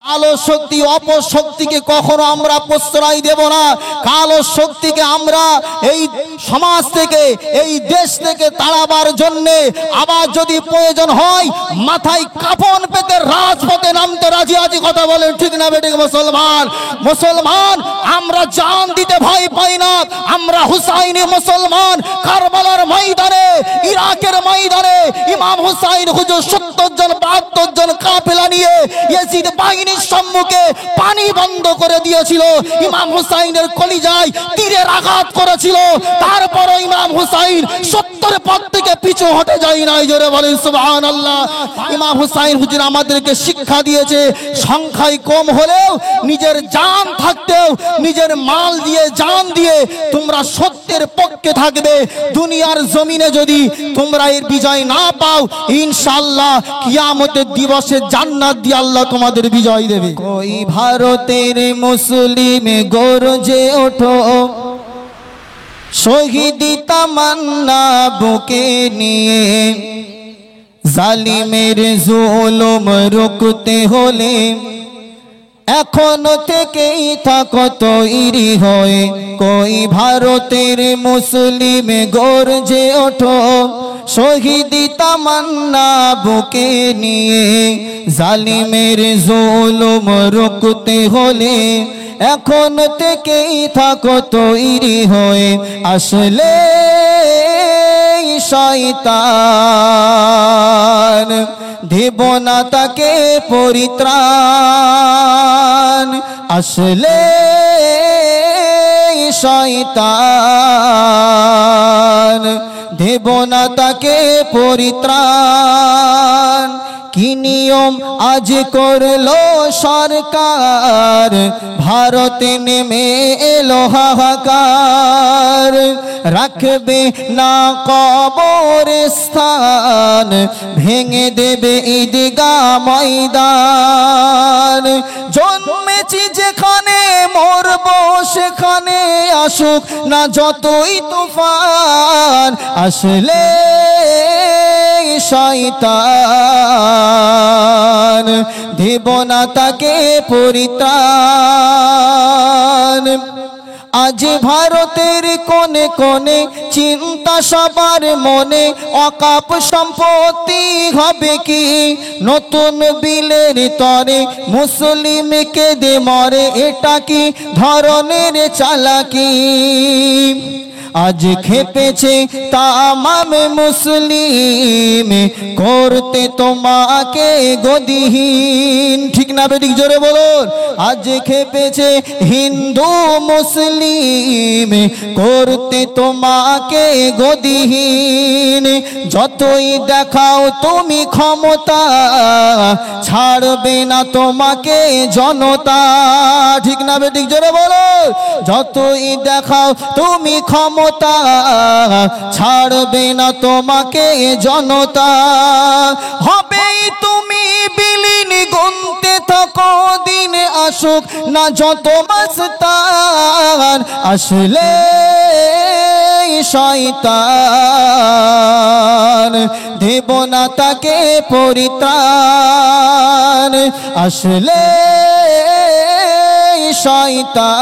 কালো শক্তি অপশক্তিকে কখনো আমরা প্রশ্রয় দেব না। কালো শক্তিকে আমরা এই সমাজ থেকে এই দেশ থেকে তাড়াবার জন্য আবার যদি প্রয়োজন হয় মাথায় কাফন পেতে রাজপথে নামতে রাজি আছি। কথা বলেন ঠিক না বেঠিক? মুসলমান মুসলমান আমরা জান দিতে ভয় পাই না। আমরা হুসাইনি মুসলমান। কারবালার ময়দানে ইরাকের ময়দানে ইমাম হুসাইন হুজুর 70 জন 72 জন কাফেলা নিয়ে ইয়াজিদ বাহিনীর সম্মুখে পানি বন্ধ করে দিয়েছিল। ইমাম হুসাইনের কলিজায় তীরের আঘাত করেছিল। তারপর ইমাম হুসাইন 70 পথ থেকে পিছু হটে যায় নাই। জোরে বলেন সুবহানাল্লাহ। ইমাম হুসাইন হুজুর আমাদেরকে শিক্ষা দিয়েছে সংখ্যায় কম হলেও নিজের জান থাকতেও নিজের মাল দিয়ে জান দিয়ে তোমরা সত্যের পক্ষে থাকবে। দুনিয়ার জমিনে যদি তোমরা এর বিজয় না পাও ইনশাআল্লাহ কিয়ামতের দিবসে জান্নাত দিয়ে আল্লাহ তোমাদের বিজয় দেবে। ওই ভারতের মুসলিম গর্জে ওঠো, শহীদি তামান্না বুকে নিয়ে, জালিমের জুলুম রুখতে হলে এখন থেকেই থাকো তৈরি হয়ে। কই ভারতের মুসলিম গর্জে ওঠো, শহীদি তামান্না বুকে নিয়ে, জালিমের জুলুম রুখতে হলে এখন থেকেই থাকো তৈরি হয়ে। আসলে শয়তান দেব না তাকে পরিত্রাণ। আসলে শয়তান দেব না তাকে পরিত্রাণ। কি নিয়ম আজ করলো সরকার, ভারতে নেমে এলো হাহাকার। রাখবে না কবরস্থান, ভেঙে দেবে ঈদগাহ ময়দান। জন্মেছি যেখানে মরবো সেখানে, আসুক না যতই তুফান। আসলে শয়তান দেব না তাকে পরিত্রাণ। আজ ভারতের কোণে কোণে চিন্তা সবার মনে, অকাপ সম্পত্তি হবে কি নতুন বিলের তরে, মুসলিমকে দে মরে এটা কি ধরনের চালাকি। আজ খেপেছে তামাম মুসলিম করতে তোমাকে গদিহীন। ঠিক না বেঠিক? জোরে বলুন। আজ খেপেছে হিন্দু মুসলিম করতে তোমাকে গদিহীন। যতই দেখাও তুমি ক্ষমতা ছাড়বে না তোমাকে জনতা। ঠিক না বেঠিক? জোরে বলুন। যতই দেখাও তুমি ক্ষমতা ছাড়বে না তোমাকে জনতা। হবেই তুমি বিলীন গুনতে থাকো দিন, আসুক না যত মাস্তান। আসলে শয়তান দেব না তাকে পরিত্রাণ। আসলে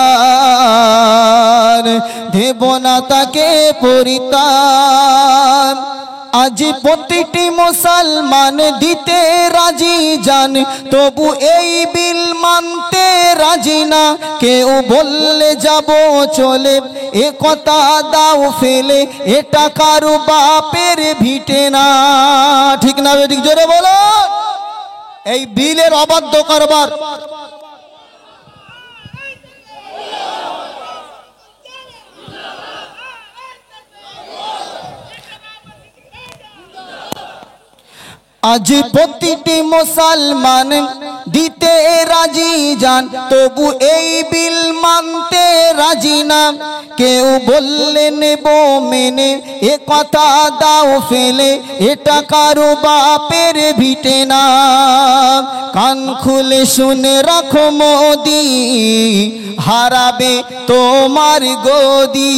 শয়তান দেব না তাকে পরিত্রাণ। আজ প্রতিটি মুসলমান দিতে রাজি যান, তবু এই বিল মানতে রাজি না। কেউ বললে যাব চলে এ কথা দাও ফেলে, এটা কারো বাপের ভিটে না। ঠিক না বেঠিক? জোরে বলো। এই বিলের অবাধ্য কারবার আজ প্রতিটি মুসলমান দিতে রাজি যান, তবু এই বিল মানতে রাজি না। কেউ বললে নেব মেনে এ কথা দাও ফেলে, এটা কারো বাপের ভিটে না। কান খুলে শুনে রাখো মোদি, হারাবে তোমার গদি।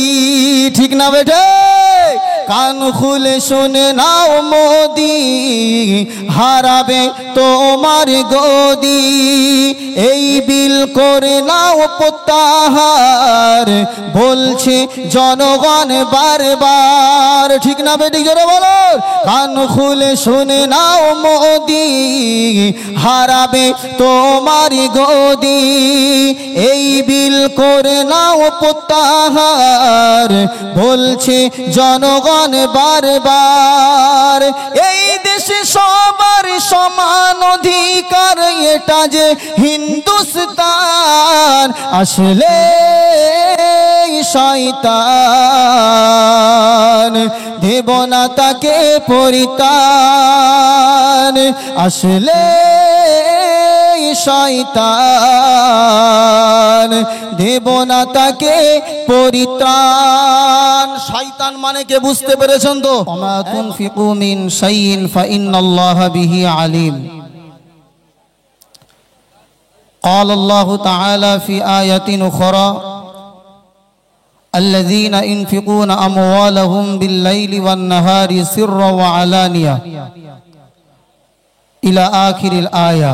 ঠিক না বেঠে? কান খুলে শুনে নাও মোদি হারাবে তোমার গদি এই বিল করে নাও প্রত্যাহার বলছে জনগণ বারবার ঠিক না বেটি জোরে বলো কান খুলে শুনে নাও মোদি হারাবে তোমার গদি এই বিল করে নাও প্রত্যাহার বলছে জনগণ বারবার এই দেশে সবার সমান অধিকার এটা যে হিন্দুস্তান আসলে শয়তান দেব না তাকে পরিত্রাণ আসলে শয়তান দেব না তাকে পরিত্রাণ শয়তান মানে কে বুঝতে পেরেছেন তো ওমা তুনফিকু মিন শাইইন ফাইন্নাল্লাহা বিহি আলিম قال الله تعالى في آية أخرى الذين ينفقون أموالهم بالليل والنهار سرا وعلانية إلى آخر الآية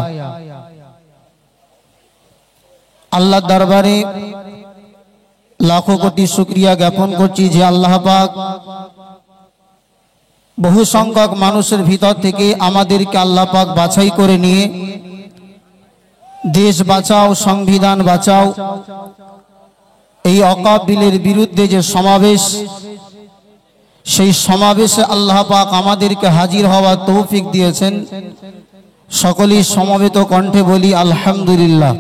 আল্লাহ দরবারে লাখো কোটি শুকরিয়া জ্ঞাপন করছি যে আল্লাহ পাক বহু সংখ্যক মানুষের ভিতর থেকে আমাদেরকে আল্লাহ পাক বাছাই করে নিয়ে দেশ বাঁচাও সংবিধান বাঁচাও এই ওয়াকফ বিলের বিরুদ্ধে যে সমাবেশ সেই সমাবেশে আল্লাহ পাক আমাদেরকে হাজির হওয়ার তৌফিক দিয়েছেন সকলেই সমবেত কণ্ঠে বলি আলহামদুলিল্লাহ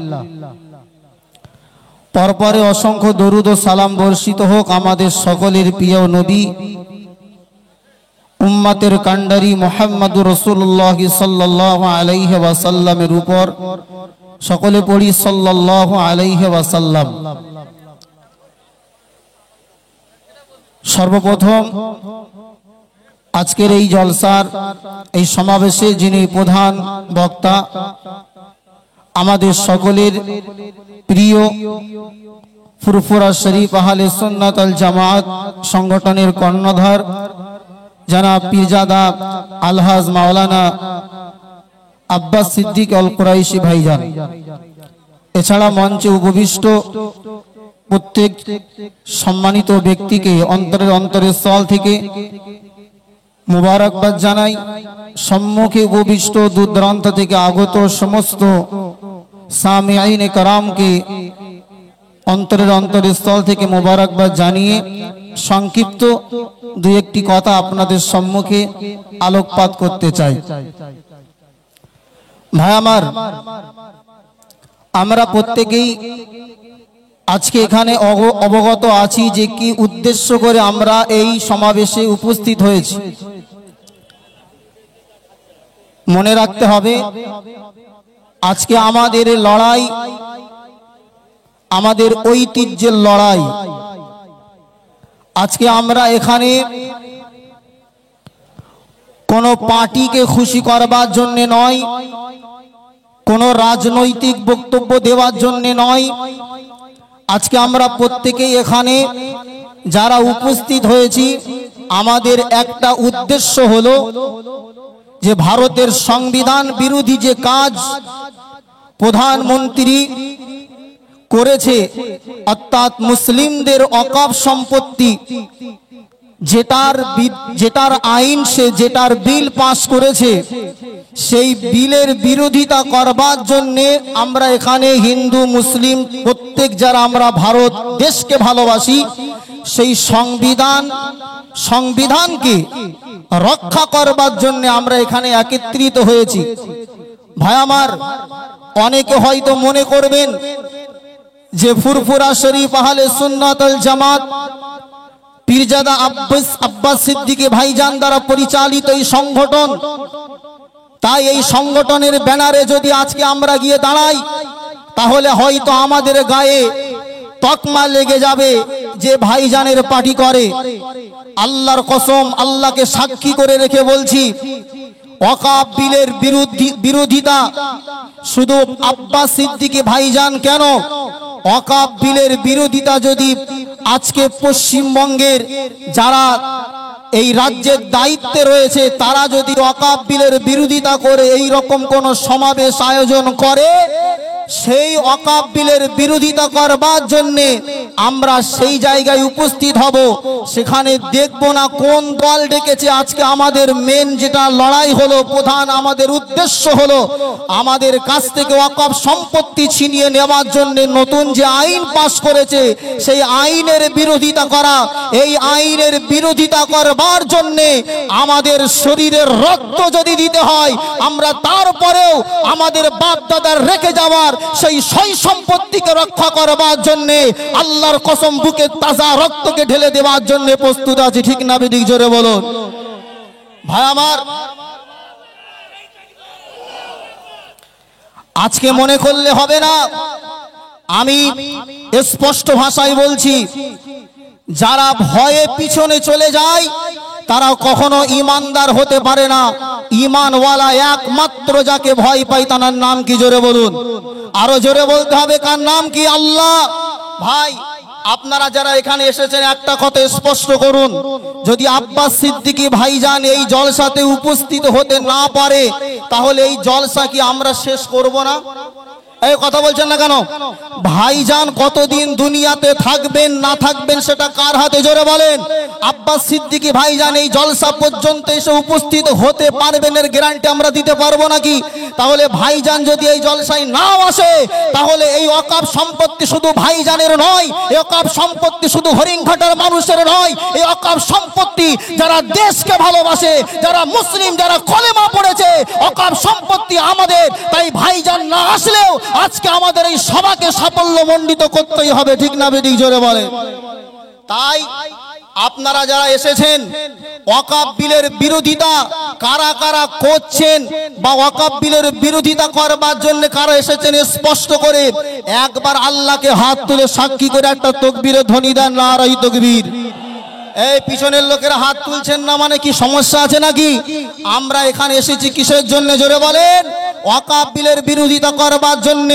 পরপরে অসংখ্য দরুদ ও সালাম বর্ষিত হোক আমাদের সকলের প্রিয় নবী উম্মতের কান্ডারি মুহাম্মদুর রাসূলুল্লাহ সাল্লাল্লাহু আলাইহি ওয়াসাল্লামের উপর সকলে পড়ি সাল্লাল্লাহু আলাইহি ওয়াসাল্লাম সর্বপ্রথম আজকের এই জলসার এই সমাবেশে যিনি প্রধান বক্তা আমাদের সকলের প্রিয় ফুরফুরা শরীফ আহলে সুন্নাত আল জামাত সংগঠনের কর্ণধার জনাব পীরজাদা আলহাজ মাওলানা আব্বাস সিদ্দিক আল কুরাইশি ভাইজান এছাড়া মঞ্চে উপবিষ্ট প্রত্যেক সম্মানিত ব্যক্তিকে অন্তরের অন্তরস্থল থেকে মুবারকবাদ জানাই সম্মুখে উপবিষ্ট দূর দূরান্ত থেকে আগত সমস্ত সামিঈনে কেরামকে অন্তরের অন্তরস্থল থেকে মুবারকবাদ জানিয়ে সংক্ষিপ্ত দুই একটি কথা আপনাদের সম্মুখে আলোকপাত করতে চাই ভাই আমার আমরা প্রত্যেকেই আজকে এখানে অবগত আছি যে কি উদ্দেশ্য করে আমরা এই সমাবেশে উপস্থিত হয়েছি মনে রাখতে হবে আজকে আমাদের লড়াই আমাদের ঐতিহ্যের লড়াই আজকে আমরা এখানে কোনো পার্টিকে খুশি করবার জন্য নয় কোনো রাজনৈতিক বক্তব্য দেওয়ার জন্য নয় আজকে আমরা প্রত্যেকেই এখানে যারা উপস্থিত হয়েছি আমাদের একটা উদ্দেশ্য হলো যে ভারতের সংবিধান বিরোধী যে কাজ প্রধানমন্ত্রী করেছে অর্থাৎ মুসলিমদের ওয়াকফ সম্পত্তি যেটার আইন সে যেটার বিল পাস করেছে সেই বিলের বিরোধিতা করবার জন্য আমরা এখানে হিন্দু মুসলিম প্রত্যেক যারা আমরা ভারত দেশকে ভালোবাসি সেই সংবিধানকে রক্ষা করবার জন্য আমরা এখানে একত্রিত হয়েছি ভাই আমার অনেকে হয়তো মনে করবেন যে ফুরফুরা শরীফ আহলে সুন্নাত আল জামাত পীরজাদা আব্বাস সিদ্দিকী ভাইজান দ্বারা পরিচালিত এই সংগঠন তাই এই সংগঠনের ব্যানারে যদি আজকে আমরা গিয়ে দাঁড়াই তাহলে হয়তো আমাদের গায়ে তকমা লেগে যাবে যে ভাইজানের পার্টি করে আল্লাহর কসম আল্লাহকে সাক্ষী করে রেখে বলছি ওয়াকফ বিলের বিরোধিতা শুধু আব্বাস সিদ্দিকী ভাইজান কেন ওয়াকফ বিলের বিরোধিতা যদি আজকে পশ্চিমবঙ্গের যারা এই রাজ্যের দায়িত্বে রয়েছে, তারা যদি ওয়াকফ বিলের বিরোধিতা করে এই রকম কোন সমাবেশ আয়োজন করে, সেই ওয়াকফ বিলের বিরোধিতা করবার জন্য আমরা সেই জায়গায় উপস্থিত হব। সেখানে দেখব না কোন দল ডেকেছে। আজকে আমাদের মেন যেটা লড়াই হলো, প্রধান আমাদের উদ্দেশ্য হলো আমাদের কাছ থেকে ওয়াকফ সম্পত্তি ছিনিয়ে নেওয়ার জন্য নতুন যে আইন পাশ করেছে সেই আইনের বিরোধিতা করা। এই আইনের বিরোধিতা করবার জন্য আমাদের শরীরের রক্ত যদি দিতে হয়, আমরা তারপরেও আমাদের বাপ দাদার রেখে যাওয়ার সেই সই সম্পত্তিকে রক্ষা করবার জন্য আল্লাহর কসম বুকে তাজা রক্তকে ঢেলে দেওয়ার জন্য প্রস্তুত আছি। ঠিক না বেঠিক? জোরে বলুন ভাই আমার। আজকে মনে করলে হবে না, আমি স্পষ্ট ভাষায় বলছি, যারা ভয়ে পিছনে চলে যায় তারা কখনো ইমানদার হতে পারে না। ইমানওয়ালা একমাত্র যাকে ভয় পায় তার নাম কি? জোরে বলুন, আরো জোরে বলতে হবে, কার নাম কি? আল্লাহ। ভাই আপনারা যারা এখানে এসেছেন একটা কথা স্পষ্ট করুন, যদি আব্বাস সিদ্দিকী ভাইজান এই জলসাতে উপস্থিত হতে না পারে তাহলে এই জলসা কি আমরা শেষ করব না? এই কথা বলছেন না কেন? ভাইজান কতদিন দুনিয়াতে থাকবেন না থাকবেন সেটা কার হাতে? জোরে বলেন। আব্বাস সিদ্দিকী ভাইজান এই জলসা পর্যন্ত এসে উপস্থিত হতে পারবেন এর গ্যারান্টি আমরা দিতে পারবো নাকি? তাহলে ভাইজান যদি এই জলসায় নাও আসে তাহলে এই ওয়াকফ সম্পত্তি শুধু ভাইজানের নয়, এই ওয়াকফ সম্পত্তি শুধু হরিণঘাটার মানুষের নয়, এই ওয়াকফ সম্পত্তি যারা দেশকে ভালোবাসে, যারা মুসলিম, যারা কলেমা পড়েছে, ওয়াকফ সম্পত্তি আমাদের। তাই ভাইজান না আসলেও আজকে আমাদের এই সভাকে সাফল্যমণ্ডিত করতেই হবে। ঠিক না বেঠিক? জোরে বলে। তাই আপনারা যারা এসেছেন ওয়াকফ বিলের বিরোধিতা কারা কারা করছেন বা ওয়াকফ বিলের বিরোধিতা করবার জন্য কারা এসেছেন স্পষ্ট করে একবার আল্লাহকে হাত তুলে সাক্ষী করে একটা তাকবীরের ধ্বনি দেন। নারায়ে তাকবীর। এই পিছনের লোকেরা হাত তুলছেন না মানে কি সমস্যা আছে নাকি? আমরা এখানে এসেছি কিসের জন্য? জোরে বলেন। ওয়াকফ বিলের বিরোধিতা করবার জন্য।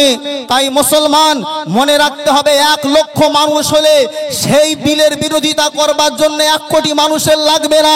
তাই মুসলমান মনে রাখতে হবে, 1 লক্ষ মানুষ হলে সেই বিলের বিরোধিতা করবার জন্য 1 কোটি মানুষের লাগবে না।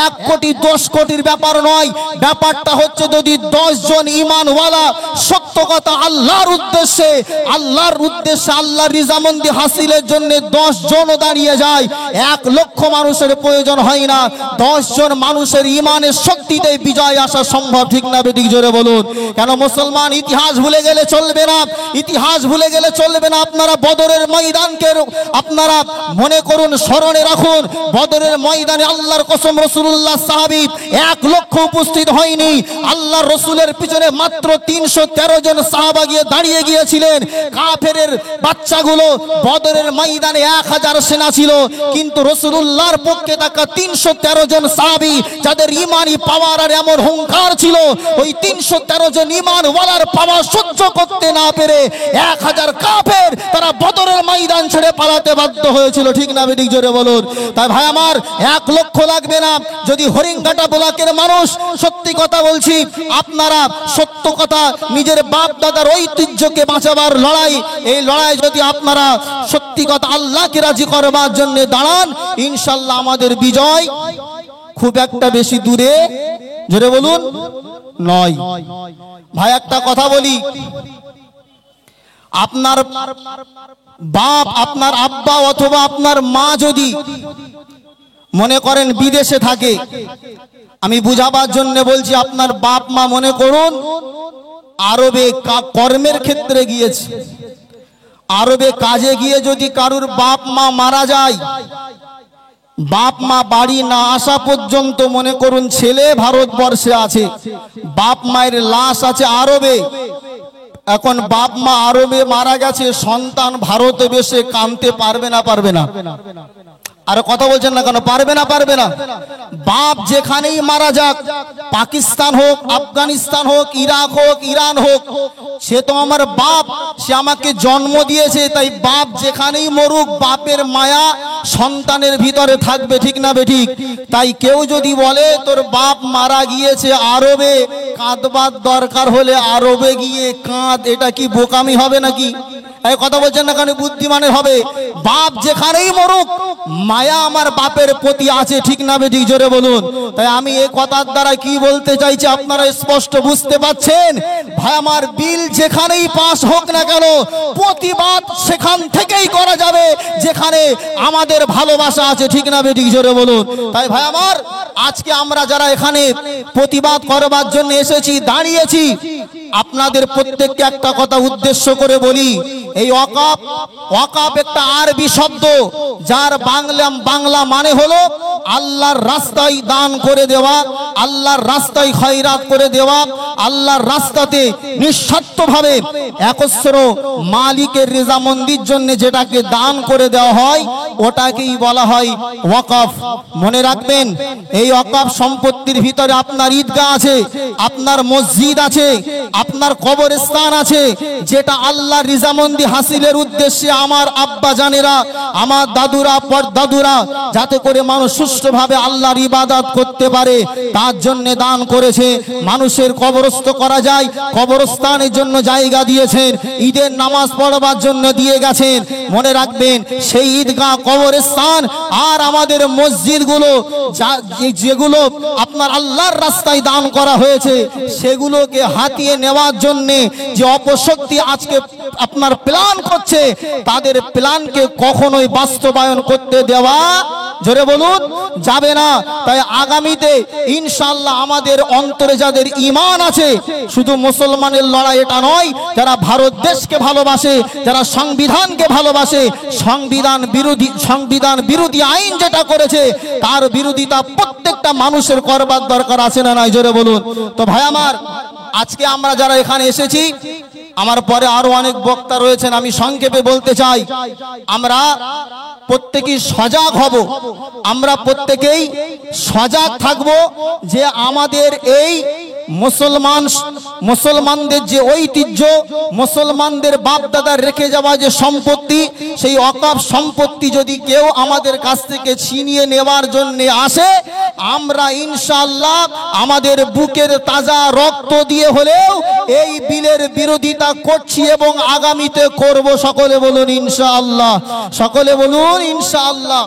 1 কোটি 10 কোটির ব্যাপার নয়। ব্যাপারটা হচ্ছে যদি 10 জন ঈমানওয়ালা সত্য কথা আল্লাহর উদ্দেশ্যে আল্লাহর রিজামন্দি হাসিলের জন্য 10 জনও দাঁড়িয়ে যায়, 1 লক্ষ মানুষের প্রয়োজন হয় না। 10 জন মানুষের ঈমানের শক্তিতে বিজয় আসা সম্ভব। ঠিক না বেঠিক? জোরে বলুন। কেন মুসলমান ইতিহাস ভুলে গেলে চলবে না, ইতিহাস ভুলে গেলে চলবে না। আপনারা বদরের ময়দানকে আপনারা মনে করুন, স্মরণে রাখুন। বদরের ময়দানে আল্লাহর কসম রাসূলুল্লাহ সাহাবী 1 লক্ষ উপস্থিত হয়নি। আল্লাহর রাসূলের পিছনে মাত্র 313 জন সাহাবা গিয়ে দাঁড়িয়ে গিয়েছিলেন। কাফেরের বাচ্চাগুলো বদরের ময়দানে 1000 সেনা ছিল, কিন্তু রাসূলুল্লাহর পক্ষে থাকা 313 জন সাহাবী যাদের ঈমানি পাওয়ার আর এমন হুঙ্কার ছিল, ওই 313 জন ঈমানওয়ালার পাওয়ার সহ্য করতে না পেরে 1000 কাফের তারা বদরের ময়দান ছেড়ে পালাতে বাধ্য হয়েছিল। ঠিক না বেঠিক? জোরে বলুন। তাই ভাই আমার 1 লক্ষ লাগবে না। যদি হরিণঘাটা ব্লকের মানুষ, সত্যি কথা বলছি, আপনারা সত্য কথা নিজের বাপ দাদার ঐতিহ্যকে বাঁচাবার লড়াই, এই লড়াই যদি আপনারা সত্যি কথা আল্লাহকে রাজি করবার জন্য দাঁড়ান, ইনশাআল্লাহ আমাদের বিজয় খুব একটা বেশি দূরে, জোরে বলুন, নয়। ভাই একটা কথা বলি, আপনার বাপ, আপনার আব্বা অথবা আপনার মা যদি মনে করেন বিদেশে থাকে, আমি বুঝাবার জন্য বলছি, আপনার বাপ মা মনে করুন আরবে কর্মের ক্ষেত্রে গিয়েছে, আরবে কাজে গিয়ে যদি কারুর বাপ মা মারা যায়, বাপ মা বাড়ি না আসা পর্যন্ত মনে করুন ছেলে ভারতবর্ষে আছে, বাপ মায়ের লাশ আছে আরবে। এখন বাপ মা আরবে মারা গেছে, সন্তান ভারতে বসে কাঁদতে পারবে না? পারবে না? আর কথা বলছেন না কেন? পারবে না? পারবে না? বাপ যেখানেই মারা যাক, পাকিস্তান হোক, আফগানিস্তান হোক, ইরাক হোক, ইরান হোক, সে তো আমার বাপ, সে আমাকে জন্ম দিয়েছে। তাই বাপ যেখানেই মরুক, বাপের মায়া সন্তানের ভিতরে থাকবে। ঠিক না বেঠিক? তাই কেউ যদি বলে তোর বাপ মারা গিয়েছে আরবে, কাঁদবার দরকার হলে আরবে গিয়ে কাঁদ, এটা কি বোকামি হবে নাকি? এই কথা বলছেন না কেন? বুদ্ধিমানের হবে। বাপ যেখানেই মরুক, মায়া আমার বাপের প্রতি আছে, ঠিক না বেঠিক? জোরে বলুন। তাই আমি এই কথার দ্বারা কি বলতে চাইছি আপনারা স্পষ্ট বুঝতে পাচ্ছেন? ভাই আমার, বিল যেখানেই পাস হোক না কেন, প্রতিবাদ সেখান থেকেই করা যাবে যেখানে আমাদের ভালোবাসা আছে, ঠিক না বেঠিক? জোরে বলুন। তাই ভাই আমার, আজকে আমরা যারা এখানে প্রতিবাদ করবার জন্য এসেছি, দাঁড়িয়েছি, আপনাদের প্রত্যেককে একটা কথা উদ্দেশ্য করে বলি। এই ওয়াকাফ, ওয়াকাফ একটা আরবি শব্দ, যার বাংলা মানে হলো আল্লাহর রাস্তায় দান করে দেওয়া, আল্লাহর রাস্তায় খয়রাত করে দেওয়া, আল্লাহর রাস্তাতে নিঃস্বার্থভাবে একস্র মালিকের রেজামন্দির জন্য যেটাকে দান করে দেওয়া হয়, ওটাকেই বলা হয় ওয়াকাফ। মনে রাখবেন, এই ওয়াকাফ সম্পত্তির ভিতরে আপনার ঈদগাহ আছে, আপনার মসজিদ আছে, আপনার কবরস্থান আছে, যেটা আল্লাহর রিজামন্দি হাসিলের উদ্দেশ্যে আমার আব্বা জানেরা, আমার দাদুরা, পরদাদুরা, যাতে করে মানুষ সুষ্ঠুভাবে আল্লাহর ইবাদত করতে পারে, তার জন্য দান করেছে। মানুষের কবরস্থ করা যায়, কবরস্থানের জন্য জায়গা দিয়েছেন, ঈদের নামাজ পড়বার জন্য দিয়ে গেছেন। মনে রাখবেন, সেই ঈদগাহ, কবরস্থান আর আমাদের মসজিদগুলো, যেগুলো আপনার আল্লাহর রাস্তায় দান করা হয়েছে, সেগুলোকে হাতিয়ে নেওয়ার জন্য যে অপশক্তি আজকে আপনার প্ল্যান করছে, তাদের প্ল্যানকে কখনোই বাস্তবায়ন করতে দেওয়া, জোরে বলুন, যাবে না। তাই আগামীতে ইনশাআল্লাহ আমাদের অন্তরে যাদের ঈমান আছে, শুধু মুসলমানের লড়াই এটা নয়, যারা ভারত দেশকে ভালোবাসে, যারা সংবিধানকে ভালোবাসে, সংবিধান বিরোধী আইন যেটা করেছে, তার বিরোধিতা প্রত্যেকটা মানুষের করবার দরকার আছে না নাই? জোরে বলুন। তো ভাই আমার, আজকে আমরা যারা এখানে এসেছি, আমার পরে আরো অনেক বক্তা রয়েছেন, আমি সংক্ষেপে বলতে চাই, আমরা প্রত্যেকেই সজাগ হব, আমরা প্রত্যেকেই সজাগ থাকব যে আমাদের এই মুসলমানদের যে ঐতিহ্য, মুসলমানদের বাপ দাদা রেখে যাওয়া যে সম্পত্তি, সেই ওয়াকাফ সম্পত্তি যদি কেউ আমাদের কাছ থেকে ছিনিয়ে নেওয়ার জন্য আসে, আমরা ইনশাআল্লাহ আমাদের বুকের তাজা রক্ত দিয়ে হলেও এই বিলের বিরোধিতা করছি এবং আগামীতে করব। সকলে বলুন ইনশাআল্লাহ, সকলে বলুন ইনশাআল্লাহ।